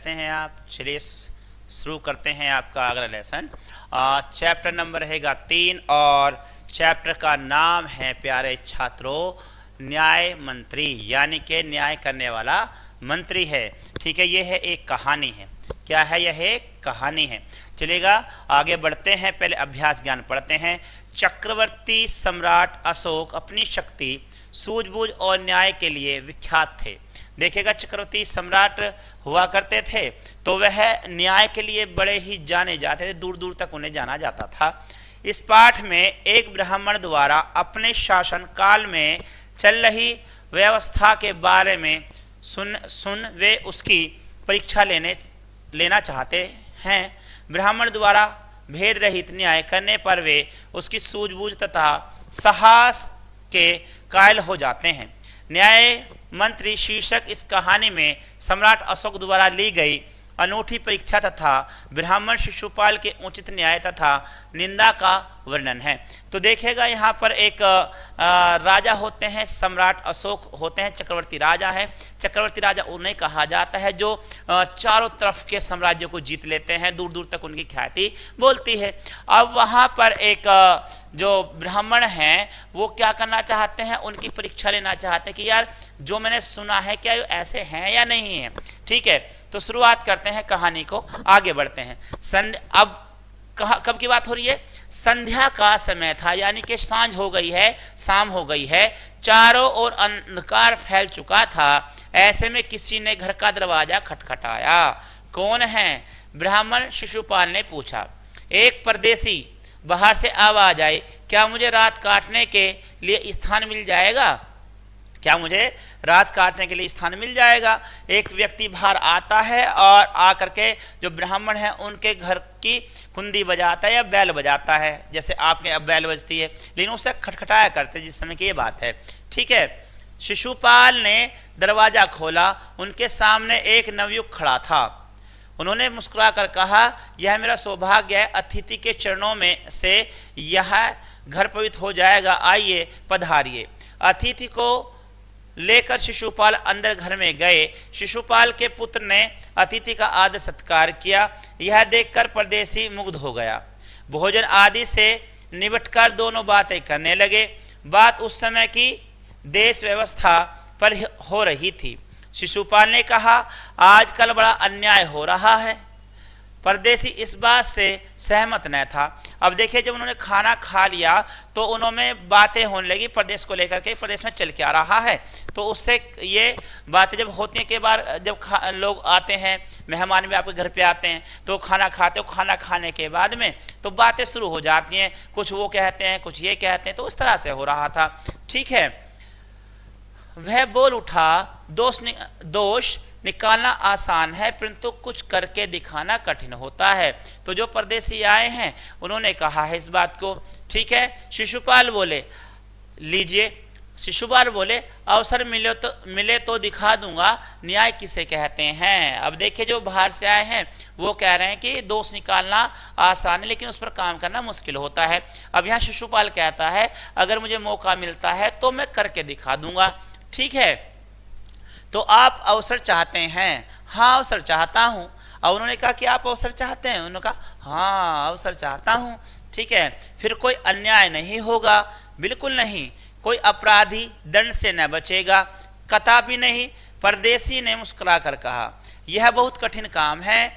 कैसे हैं आप? चलिए शुरू करते हैं आपका अगला लेसन। चैप्टर नंबर रहेगा 3 और चैप्टर का नाम है प्यारे छात्रों न्याय मंत्री, यानी कि न्याय करने वाला मंत्री है। ठीक है, ये है एक कहानी है। क्या है? यह एक कहानी है। चलेगा, आगे बढ़ते हैं। पहले अभ्यास ज्ञान पढ़ते हैं। चक्रवर्ती सम्राट अशोक अपनी शक्ति, सूझबूझ और न्याय के लिए विख्यात थे। देखिएगा, चक्रवर्ती सम्राट हुआ करते थे तो वह न्याय के लिए बड़े ही जाने जाते थे, दूर दूर तक उन्हें जाना जाता था। इस पाठ में एक ब्राह्मण द्वारा अपने शासन काल में चल रही व्यवस्था के बारे में सुन वे उसकी परीक्षा लेना चाहते हैं। ब्राह्मण द्वारा भेद रहित न्याय करने पर वे उसकी सूझबूझ तथा साहस के कायल हो जाते हैं। न्याय मंत्री शीर्षक इस कहानी में सम्राट अशोक द्वारा ली गई अनूठी परीक्षा तथा ब्राह्मण शिशुपाल के उचित न्याय तथा निंदा का वर्णन है। तो देखिएगा, यहाँ पर एक राजा होते हैं, सम्राट अशोक होते हैं, चक्रवर्ती राजा है। चक्रवर्ती राजा उन्हें कहा जाता है जो चारों तरफ के साम्राज्यों को जीत लेते हैं, दूर दूर तक उनकी ख्याति बोलती है। अब वहाँ पर एक जो ब्राह्मण हैं वो क्या करना चाहते हैं, उनकी परीक्षा लेना चाहते हैं कि यार जो मैंने सुना है क्या ऐसे हैं या नहीं है। ठीक है, तो शुरुआत करते हैं कहानी को, आगे बढ़ते हैं। अब कब की बात हो रही है? संध्या का समय था, यानी कि सांझ हो गई है, शाम हो गई है, चारों ओर अंधकार फैल चुका था। ऐसे में किसी ने घर का दरवाजा खटखटाया। कौन है? ब्राह्मण शिशुपाल ने पूछा। एक परदेसी बाहर से आवाज आई, क्या मुझे रात काटने के लिए स्थान मिल जाएगा? क्या मुझे रात काटने के लिए स्थान मिल जाएगा? एक व्यक्ति बाहर आता है और आकर के जो ब्राह्मण है उनके घर की कुंडी बजाता है या बैल बजाता है, जैसे आपके अब बैल बजती है, लेकिन उसे खटखटाया करते जिस समय की ये बात है। ठीक है, शिशुपाल ने दरवाजा खोला। उनके सामने एक नवयुवक खड़ा था। उन्होंने मुस्कुरा कर कहा, यह मेरा सौभाग्य है, अतिथि के चरणों में से यह घर पवित्र हो जाएगा, आइए पधारिए। अतिथि को लेकर शिशुपाल अंदर घर में गए। शिशुपाल के पुत्र ने अतिथि का आदर सत्कार किया। यह देखकर परदेसी मुग्ध हो गया। भोजन आदि से निबटकर दोनों बातें करने लगे। बात उस समय की देश व्यवस्था पर हो रही थी। शिशुपाल ने कहा, आजकल बड़ा अन्याय हो रहा है। परदेसी इस बात से सहमत न था। अब देखिए, जब उन्होंने खाना खा लिया तो उन्होंने बातें होने लगी प्रदेश को लेकर के, प्रदेश में चल क्या रहा है। तो उससे ये बातें जब होती हैं, के बार जब लोग आते हैं, मेहमान भी आपके घर पे आते हैं तो खाना खाते हो, खाना खाने के बाद में तो बातें शुरू हो जाती हैं, कुछ वो कहते हैं, कुछ ये कहते हैं, तो उस तरह से हो रहा था। ठीक है, वह बोल उठा, दोष निकालना आसान है परंतु कुछ करके दिखाना कठिन होता है। तो जो परदेसी आए हैं उन्होंने कहा है इस बात को। ठीक है, शिशुपाल बोले, लीजिए। शिशुपाल बोले, अवसर मिले तो दिखा दूंगा न्याय किसे कहते हैं। अब देखिए, जो बाहर से आए हैं वो कह रहे हैं कि दोष निकालना आसान है लेकिन उस पर काम करना मुश्किल होता है। अब यहाँ शिशुपाल कहता है, अगर मुझे मौका मिलता है तो मैं करके दिखा दूंगा। ठीक है, तो आप अवसर चाहते हैं? हाँ, अवसर चाहता हूं। और उन्होंने कहा कि आप अवसर चाहते हैं? उन्होंने कहा हाँ, अवसर चाहता हूं। ठीक है, फिर कोई अन्याय नहीं होगा? बिल्कुल नहीं। कोई अपराधी दंड से न बचेगा? कदापि नहीं। परदेसी ने मुस्कुरा कर कहा, यह बहुत कठिन काम है।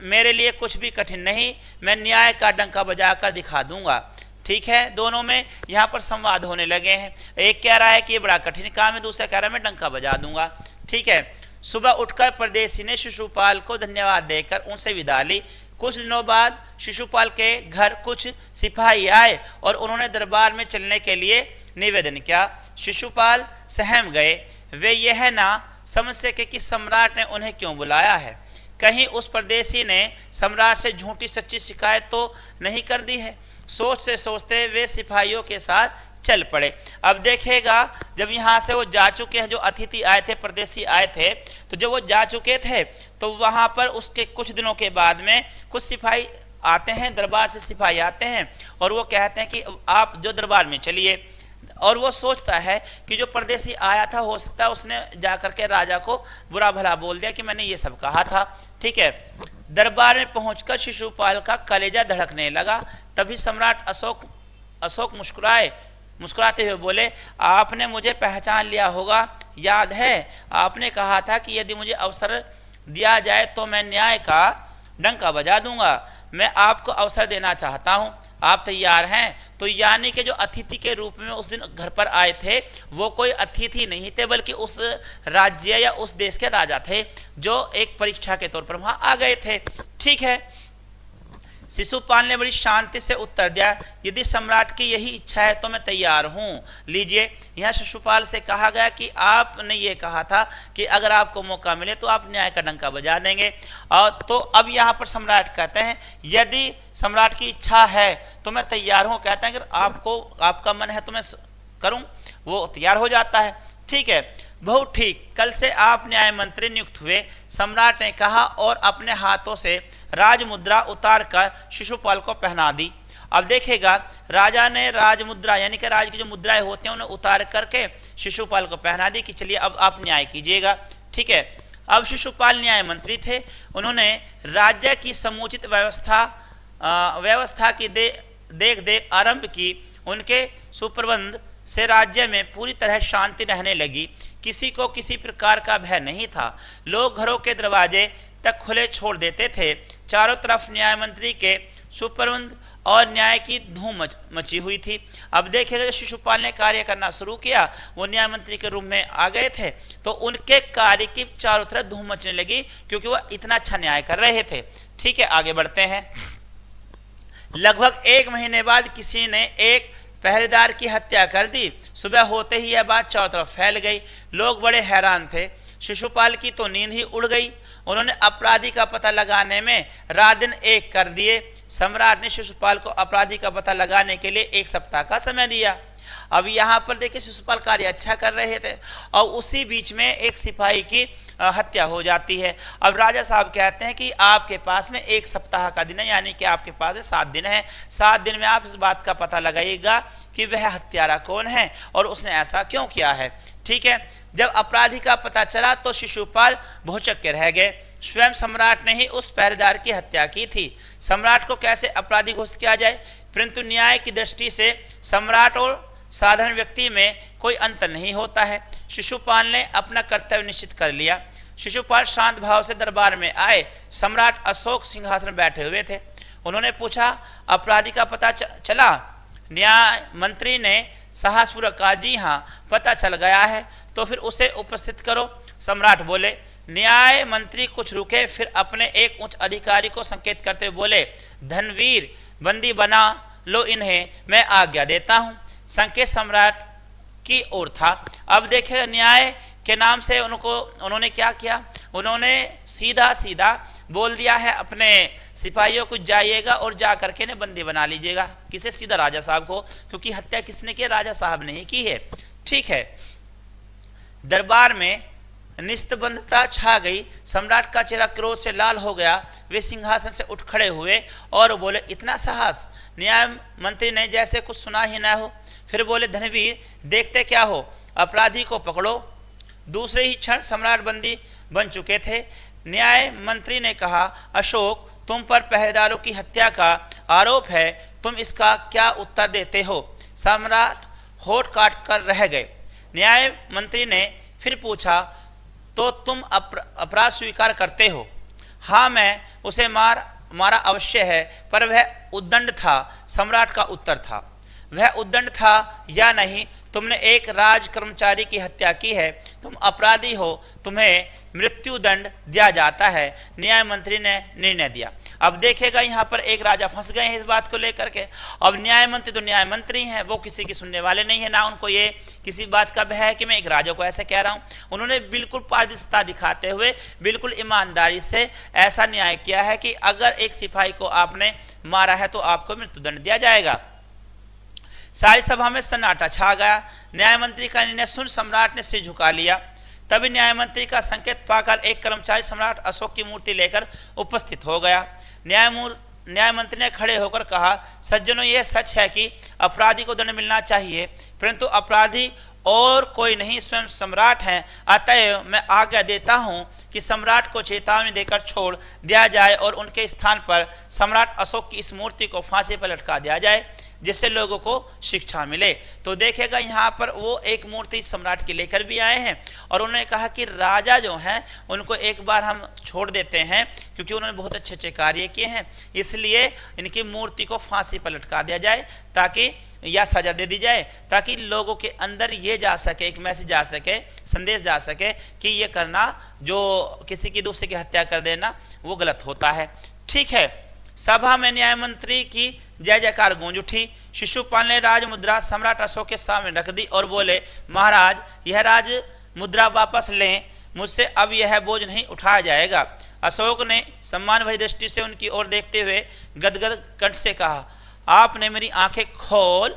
मेरे लिए कुछ भी कठिन नहीं, मैं न्याय का डंका बजाकर दिखा दूंगा। ठीक है, दोनों में यहाँ पर संवाद होने लगे हैं। एक कह रहा है कि ये बड़ा कठिन काम है, दूसरा कह रहा है मैं डंका बजा दूंगा। ठीक है, सुबह उठकर परदेसी ने शिशुपाल को धन्यवाद देकर उनसे विदा ली। कुछ दिनों बाद शिशुपाल के घर कुछ सिपाही आए और उन्होंने दरबार में चलने के लिए निवेदन किया। शिशुपाल सहम गए। वे यह ना समझ सके कि सम्राट ने उन्हें क्यों बुलाया है। कहीं उस परदेसी ने सम्राट से झूठी सच्ची शिकायत तो नहीं कर दी है। सोचते वे सिपाहियों के साथ चल पड़े। अब देखेगा, जब यहाँ से वो जा चुके हैं, जो अतिथि आए थे, परदेसी आए थे, तो जब वो जा चुके थे तो वहाँ पर उसके कुछ दिनों के बाद में कुछ सिपाही आते हैं, दरबार से सिपाही आते हैं और वो कहते हैं कि आप जो दरबार में चलिए। और वो सोचता है कि जो परदेसी आया था हो सकता है उसने जाकर के राजा को बुरा भला बोल दिया कि मैंने ये सब कहा था। ठीक है, दरबार में पहुंचकर शिशुपाल का कलेजा धड़कने लगा। तभी सम्राट अशोक मुस्कुराते हुए बोले, आपने मुझे पहचान लिया होगा, याद है आपने कहा था कि यदि मुझे अवसर दिया जाए तो मैं न्याय का डंका बजा दूंगा। मैं आपको अवसर देना चाहता हूं, आप तैयार हैं? तो यानी कि जो अतिथि के रूप में उस दिन घर पर आए थे वो कोई अतिथि नहीं थे, बल्कि उस राज्य या उस देश के राजा थे जो एक परीक्षा के तौर पर वहां आ गए थे। ठीक है, शिशुपाल ने बड़ी शांति से उत्तर दिया, यदि सम्राट की यही इच्छा है तो मैं तैयार हूँ। लीजिए, यहाँ शिशुपाल से कहा गया कि आपने ये कहा था कि अगर आपको मौका मिले तो आप न्याय का डंका बजा देंगे। और तो अब यहाँ पर सम्राट कहते हैं यदि सम्राट की इच्छा है तो मैं तैयार हूँ। कहते हैं अगर आपका मन है तो मैं करूँ, वो तैयार हो जाता है। ठीक है, बहुत ठीक, कल से आप न्याय मंत्री नियुक्त हुए, सम्राट ने कहा और अपने हाथों से राजमुद्रा उतार कर शिशुपाल को पहना दी। अब देखेगा, राजा ने राजमुद्रा यानी कि राज की जो मुद्राएं होती हैं उन्हें उतार करके शिशुपाल को पहना दी कि चलिए अब आप न्याय कीजिएगा। ठीक है, अब शिशुपाल न्याय मंत्री थे, उन्होंने राज्य की समुचित व्यवस्था की देख आरंभ की। उनके सुप्रबंध से राज्य में पूरी तरह शांति रहने लगी, किसी को किसी प्रकार का भय नहीं था। लोग घरों के दरवाजे तक खुले छोड़ देते थे। चारों तरफ न्याय मंत्री के सुप्रबंध और न्याय की धूम मची हुई थी। अब देखिएगा, शिशुपाल ने कार्य करना शुरू किया, वो न्याय मंत्री के रूम में आ गए थे तो उनके कार्य की चारों तरफ धूम मचने लगी क्योंकि वह इतना अच्छा न्याय कर रहे थे। ठीक है, आगे बढ़ते हैं। लगभग 1 महीने बाद किसी ने एक पहरेदार की हत्या कर दी। सुबह होते ही यह बात चारों तरफ फैल गई। लोग बड़े हैरान थे। शिशुपाल की तो नींद ही उड़ गई। उन्होंने अपराधी का पता लगाने में रात दिन एक कर दिए। सम्राट ने शिशुपाल को अपराधी का पता लगाने के लिए 1 सप्ताह का समय दिया। अब यहाँ पर देखिए, शिशुपाल कार्य अच्छा कर रहे थे और उसी बीच में एक सिपाही की हत्या हो जाती है। अब राजा साहब कहते हैं कि आपके पास में 1 सप्ताह का दिन है, यानी कि आपके पास 7 दिन है। 7 दिन में आप इस बात का पता लगाइएगा कि वह हत्यारा कौन है और उसने ऐसा क्यों किया है। ठीक है, जब अपराधी का पता चला तो शिशुपाल भौचक्के के रह गए। स्वयं सम्राट ने ही उस पहरेदार की हत्या की थी। सम्राट को कैसे अपराधी घोषित किया जाए? परंतु न्याय की दृष्टि से सम्राट और साधारण व्यक्ति में कोई अंतर नहीं होता है। शिशुपाल ने अपना कर्तव्य निश्चित कर लिया। शिशुपाल शांत भाव से दरबार में आए। सम्राट अशोक सिंहासन में बैठे हुए थे। उन्होंने पूछा, अपराधी का पता चला? न्याय मंत्री ने साहसपूर्वक कहा, जी हाँ, पता चल गया है। तो फिर उसे उपस्थित करो। सम्राट बोले। न्याय मंत्री कुछ रुके, फिर अपने एक उच्च अधिकारी को संकेत करते हुए बोले, धनवीर, बंदी बना लो इन्हें, मैं आज्ञा देता हूँ। संकेत सम्राट की ओर था। अब देखिए, न्याय के नाम से उन्होंने क्या किया? उन्होंने सीधा सीधा बोल दिया है अपने सिपाहियों को, जाइएगा और जा करके ने बंदी बना लीजिएगा। किसे? सीधा राजा साहब को, क्योंकि हत्या किसने की? राजा साहब ने ही की है। ठीक है, दरबार में निस्तबंधता छा गई। सम्राट का चेहरा क्रोध से लाल हो गया। वे सिंहासन से उठ खड़े हुए और बोले, इतना साहस? न्याय मंत्री ने जैसे कुछ सुना ही ना हो। फिर बोले, धनवीर, देखते क्या हो, अपराधी को पकड़ो। दूसरे ही क्षण सम्राट बंदी बन चुके थे। न्याय मंत्री ने कहा, अशोक, तुम पर पहरेदारों की हत्या का आरोप है, तुम इसका क्या उत्तर देते हो? सम्राट होठ काट कर रह गए। न्याय मंत्री ने फिर पूछा, तो तुम अपराध स्वीकार करते हो? हाँ, मैं उसे मारा अवश्य है, पर वह उद्दंड था। सम्राट का उत्तर था। वह उद्दंड था या नहीं, तुमने एक राज कर्मचारी की हत्या की है, तुम अपराधी हो, तुम्हें मृत्युदंड दिया जाता है। न्याय मंत्री ने निर्णय दिया। अब देखेगा, यहाँ पर एक राजा फंस गए हैं इस बात को लेकर के। अब न्याय मंत्री तो न्याय मंत्री हैं, वो किसी की सुनने वाले नहीं है, ना उनको ये किसी बात का भय है कि मैं एक राजा को ऐसे कह रहा हूँ। उन्होंने बिल्कुल पारदर्शिता दिखाते हुए बिल्कुल ईमानदारी से ऐसा न्याय किया है कि अगर एक सिपाही को आपने मारा है तो आपको मृत्युदंड दिया जाएगा। सारी सभा में सन्नाटा छा गया। न्याय मंत्री का निर्णय सुन सम्राट ने सिर झुका लिया। तभी न्याय मंत्री का संकेत पाकर एक कर्मचारी सम्राट अशोक की मूर्ति लेकर उपस्थित हो गया। न्याय मंत्री ने खड़े होकर कहा, सज्जनों, यह सच है कि अपराधी को दंड मिलना चाहिए, परंतु अपराधी और कोई नहीं, स्वयं सम्राट हैं। अतएव मैं आज्ञा देता हूं कि सम्राट को चेतावनी देकर छोड़ दिया जाए और उनके स्थान पर सम्राट अशोक की इस मूर्ति को फांसी पर लटका दिया जाए, जिससे लोगों को शिक्षा मिले। तो देखेगा यहाँ पर वो एक मूर्ति सम्राट की लेकर भी आए हैं और उन्होंने कहा कि राजा जो हैं उनको एक बार हम छोड़ देते हैं, क्योंकि उन्होंने बहुत अच्छे अच्छे कार्य किए हैं, इसलिए इनकी मूर्ति को फांसी पर लटका दिया जाए, ताकि या सजा दे दी जाए, ताकि लोगों के अंदर ये जा सके, एक मैसेज जा सके, संदेश जा सके कि ये करना, जो किसी की दूसरे की हत्या कर देना, वो गलत होता है। ठीक है, सभा में न्याय मंत्री की जय जयकार गूंज उठी। शिशुपाल ने राज मुद्रा सम्राट अशोक के सामने रख दी और बोले, महाराज, यह राज मुद्रा वापस लें, मुझसे अब यह बोझ नहीं उठाया जाएगा। अशोक ने सम्मान भरी दृष्टि से उनकी ओर देखते हुए गदगद कंठ से कहा, आपने मेरी आंखें खोल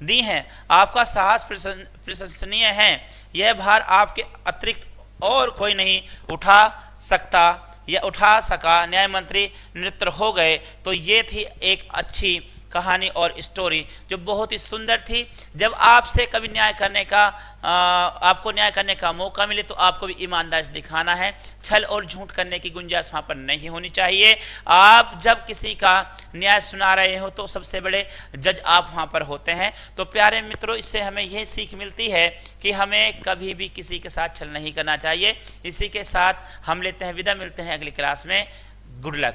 दी हैं, आपका साहस प्रशंसनीय है, यह भार आपके अतिरिक्त और कोई नहीं उठा सकता या उठा सका। न्याय मंत्री निरुत्तर हो गए। तो ये थी एक अच्छी कहानी और स्टोरी जो बहुत ही सुंदर थी। जब आपसे कभी न्याय करने का आपको न्याय करने का मौका मिले तो आपको भी ईमानदारी दिखाना है, छल और झूठ करने की गुंजाइश वहाँ पर नहीं होनी चाहिए। आप जब किसी का न्याय सुना रहे हो तो सबसे बड़े जज आप वहाँ पर होते हैं। तो प्यारे मित्रों, इससे हमें यह सीख मिलती है कि हमें कभी भी किसी के साथ छल नहीं करना चाहिए। इसी के साथ हम लेते हैं विदा, मिलते हैं अगली क्लास में। Good luck.